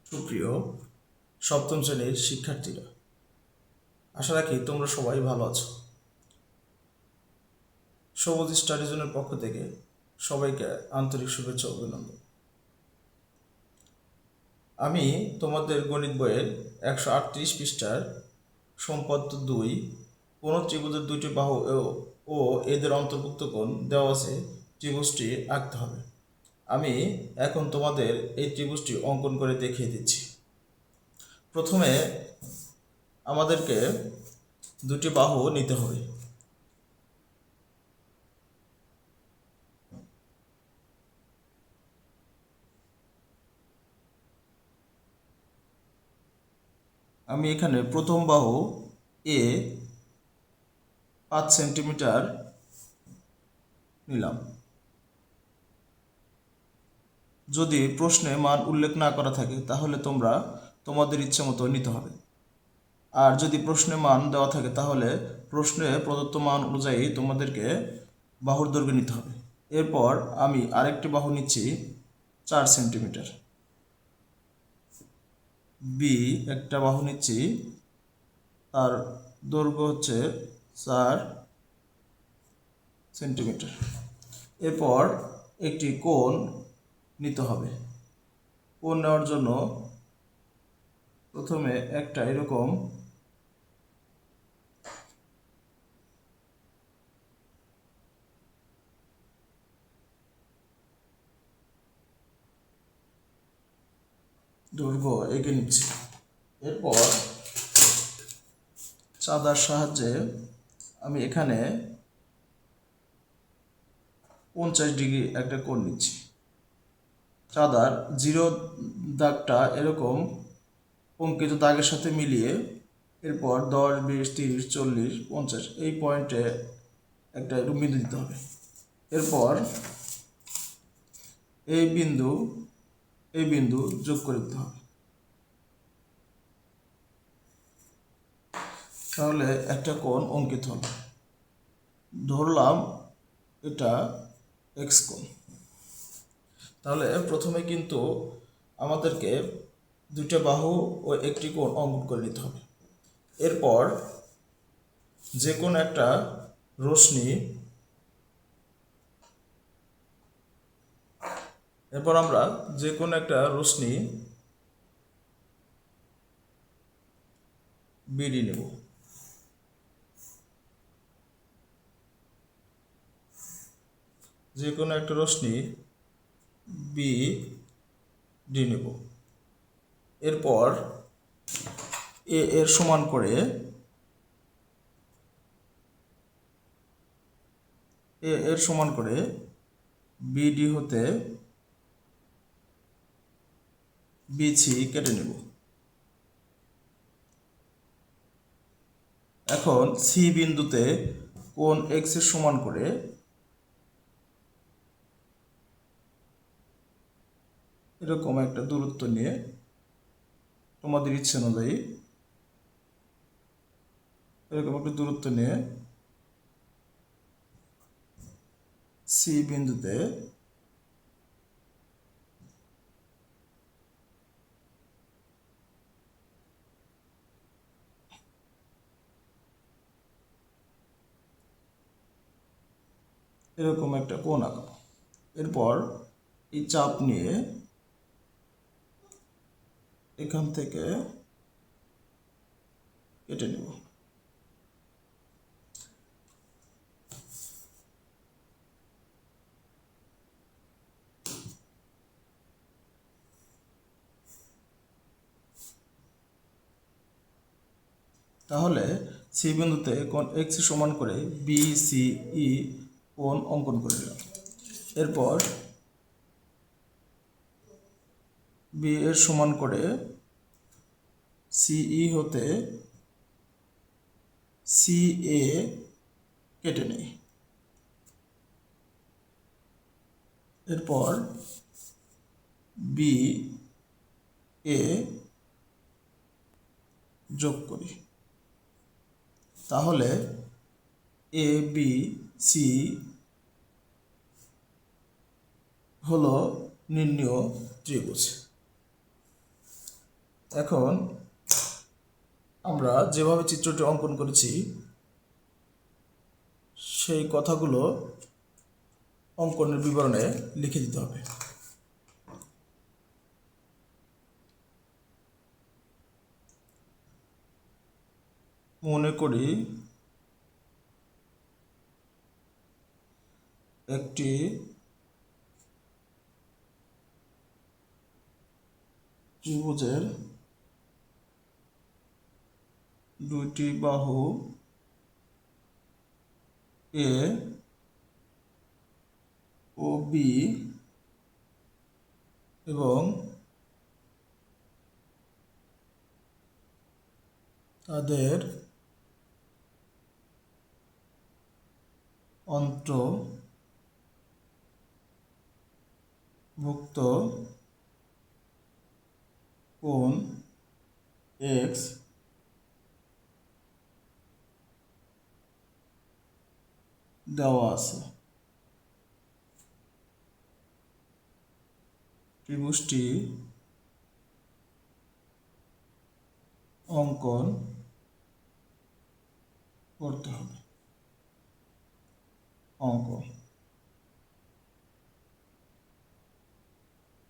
সুপ্রিয় সপ্তম শ্রেণীর শিক্ষার্থীরা, আশা রাখি তোমরা সবাই ভালো আছো। সবুজ স্টাডি জোনের পক্ষ থেকে সবাইকে আন্তরিক শুভেচ্ছা ও অভিনন্দন। আমি তোমাদের গণিত বইয়ের 138 পৃষ্ঠার সম্পাদ্য 2 কোন ত্রিভুজের দুইটি বাহু ও এদের অন্তর্ভুক্ত কোণ দেওয়া আছে, ত্রিভুজটি আঁকতে হবে। আমি এখন তোমাদের এই ত্রিভুজটি অঙ্কন করে দেখিয়ে দিচ্ছি। প্রথমে আমাদেরকে দুটি বাহু নিতে হবে। আমি এখানে প্রথম বাহু এ 5 সেন্টিমিটার নিলাম। যদি প্রশ্নে মান উল্লেখ না করা থাকে তাহলে তোমরা তোমাদের ইচ্ছে মতো নিতে হবে, আর যদি প্রশ্নে মান দেওয়া থাকে তাহলে প্রশ্নে প্রদত্ত মান অনুযায়ী তোমাদেরকে বাহুর দৈর্ঘ্য নিতে হবে। এরপর আমি আরেকটি বাহু নিচ্ছি 4 সেন্টিমিটার, বি একটা বাহু নিচ্ছি, তার দৈর্ঘ্য হচ্ছে 4 সেন্টিমিটার। এরপর একটি কোণ নিতে হবে। কোণ নেওয়ার জন্য প্রথমে একটা এরকম দৈর্ঘ্য এঁকে নিচ্ছি। এরপর চাঁদার সাহায্যে আমি এখানে 50 ডিগ্রি একটা কোণ নিচ্ছি। চাঁদার জিরো দাগটা এরকম অঙ্কিত দাগের সাথে মিলিয়ে এরপর 10, 20, 30, 40, 50 এই পয়েন্টে একটা এরকম বিন্দু দিতে হবে। এরপর এই বিন্দু যোগ করে দিতে হবে। তাহলে একটা কোণ অঙ্কিত হলো। ধরলাম এটা এক্স কোণ। তাহলে প্রথমে কিন্তু আমাদেরকে দুইটা বাহু ও একটি কোণ অঙ্কন করে নিতে হবে। এরপর যে কোনো একটা রশ্মি আমরা যে কোনো একটা রশ্মি বিডি নেব। যে কোনো একটা রশ্মি বি ডি নেব। এরপর এ এর সমান করে বিডি হতে বিসি কেটে নেব। এখন সি বিন্দুতে কোণ এক্স এর সমান করে এরকম একটা দূরত্ব নিয়ে তোমাদের ইচ্ছে অনুযায়ী এরকম একটা দূরত্ব নিয়ে সি বিন্দুতে এরকম একটা কোণ আঁকাবো। এরপর এই চাপ নিয়ে এখান থেকে কেটে নেব। তাহলে সি বিন্দুতে কোণ এক্স সমান করে বি সি ই কোণ অঙ্কন করে নিলাম। এরপর বি এর সমান করে সিই হতে সি এ কেটে নেই। এরপর বি এ যোগ করি। তাহলে এ বি সি হলো নির্ণীয় ত্রিভুজ। এখন আমরা যেভাবে চিত্রটি অঙ্কন করেছি সেই কথাগুলো অঙ্কনের বিবরণে লিখে দিতে হবে। মনে করি একটি ত্রিভুজের দুইটি বাহু এ ও বি এবং তাদের অন্তর্ভুক্ত কোণ এক্স দেওয়া আছে। ত্রিভুজটি অঙ্কন করতে হবে। অঙ্ক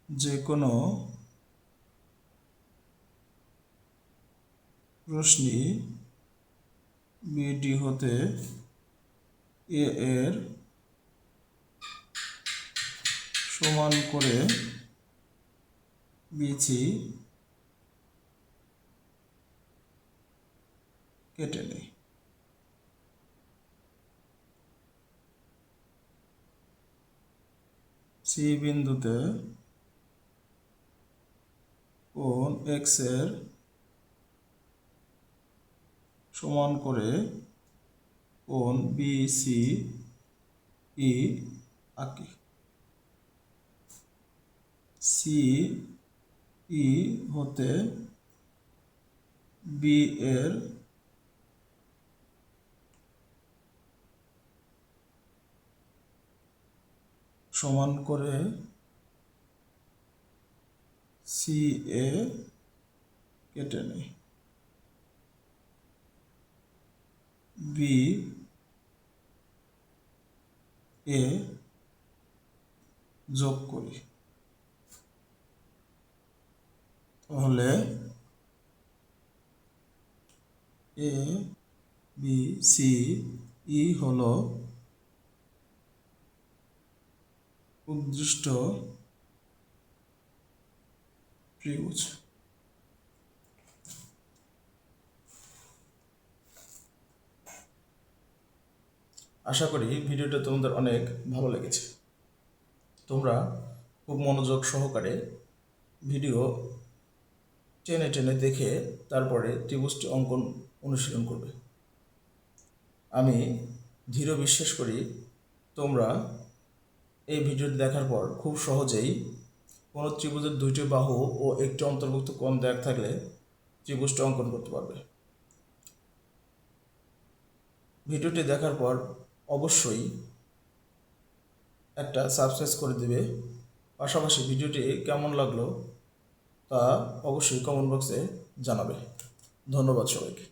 যে কোনো রশ্মি বিডি হতে এ এর সমান করে বিসি কেটে নেই। সি বিন্দুতে কোণ এক্স এর সমান করে কোণ বিসি ই আঁকি। সি ই হতে বি এর সমান করে সি এ কেটে নেই। বি এ যোগ করি, তাহলে এ বি সি ই হলো উদ্দৃষ্ট ত্রিভুজ। আশা করি ভিডিওটা তোমাদের অনেক ভালো লেগেছে। তোমরা খুব মনোযোগ সহকারে ভিডিও টেনে টেনে দেখে তারপরে ত্রিভুজটি অঙ্কন অনুশীলন করবে। আমি দৃঢ় বিশ্বাস করি তোমরা এই ভিডিওটি দেখার পর খুব সহজেই কোনো ত্রিভুজের দুইটি বাহু ও একটি অন্তর্ভুক্ত কোণ দেওয়া থাকলে ত্রিভুজটি অঙ্কন করতে পারবে। ভিডিওটি দেখার পর অবশ্যই একটা সাবস্ক্রাইব করে দেবে। পাশাপাশি ভিডিওটি কেমন লাগলো তা অবশ্যই কমেন্ট বক্সে জানাবে। ধন্যবাদ সবাইকে।